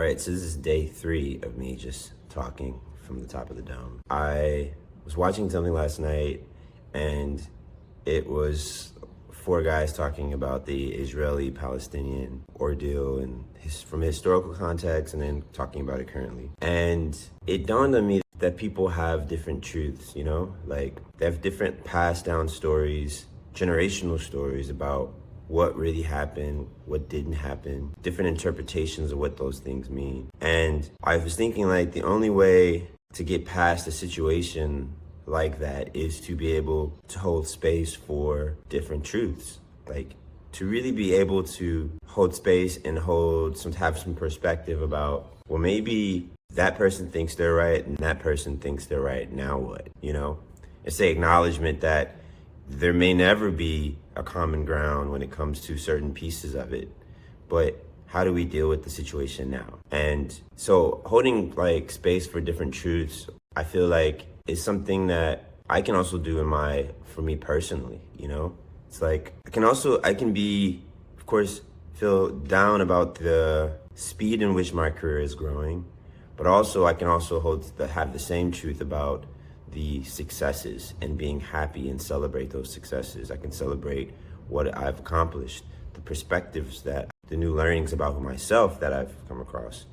All right, so this is day 3 of me just talking from the top of the dome. I was watching something last night, and it was 4 guys talking about the Israeli-Palestinian ordeal and from a historical context, and then talking about it currently. And it dawned on me that people have different truths, you know? Like, they have different passed down stories, generational stories about what really happened, what didn't happen, different interpretations of what those things mean. And I was thinking, like, the only way to get past a situation like that is to be able to hold space for different truths. Like, to really be able to hold space and have some perspective about, well, maybe that person thinks they're right and that person thinks they're right. Now what? You know? It's the acknowledgement that there may never be a common ground when it comes to certain pieces of it, but how do we deal with the situation now? And so holding like space for different truths, I feel like is something that I can also do for me personally, you know? It's like, I can be, of course, feel down about the speed in which my career is growing, but also I can also have the same truth about the successes and being happy and celebrate those successes. I can celebrate what I've accomplished, the perspectives the new learnings about myself that I've come across.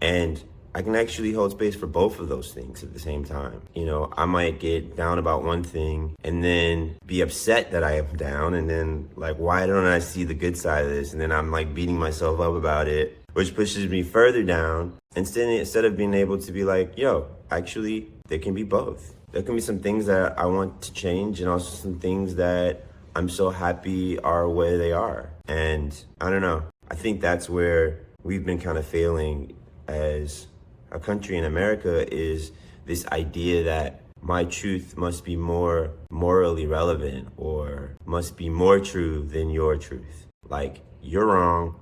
And I can actually hold space for both of those things at the same time. You know, I might get down about one thing and then be upset that I am down, and then like, why don't I see the good side of this? And then I'm like beating myself up about it, which pushes me further down. Instead of being able to be like, yo, actually, there can be both. There can be some things that I want to change, and also some things that I'm so happy are where they are. And I don't know, I think that's where we've been kind of failing as a country in America, is this idea that my truth must be more morally relevant or must be more true than your truth. Like, you're wrong,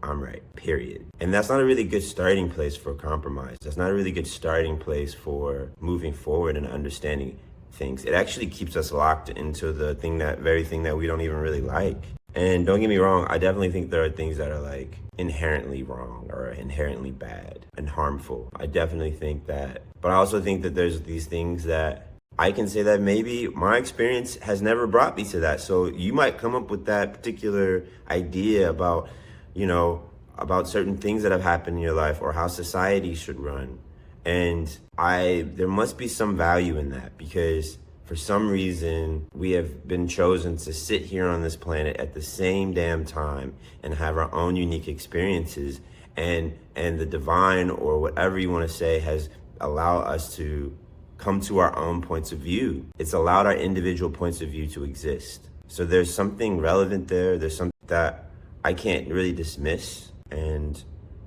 I'm right, period. And that's not a really good starting place for compromise. That's not a really good starting place for moving forward and understanding things. It actually keeps us locked into the very thing that we don't even really like. And don't get me wrong, I definitely think there are things that are like inherently wrong or inherently bad and harmful. I definitely think that. But I also think that there's these things that I can say that maybe my experience has never brought me to that. So you might come up with that particular idea about, you know, about certain things that have happened in your life or how society should run. And there must be some value in that, because for some reason we have been chosen to sit here on this planet at the same damn time and have our own unique experiences, and the divine, or whatever you want to say, has allowed us to come to our own points of view. It's allowed our individual points of view to exist. So there's something relevant there. There's something that I can't really dismiss. And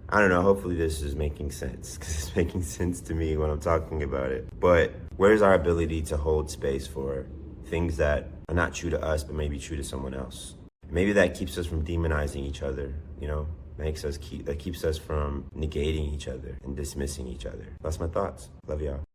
I don't know, hopefully this is making sense, because it's making sense to me when I'm talking about it. But where's our ability to hold space for things that are not true to us, but maybe true to someone else? Maybe that keeps us from demonizing each other, you know? That keeps us from negating each other and dismissing each other. That's my thoughts. Love y'all.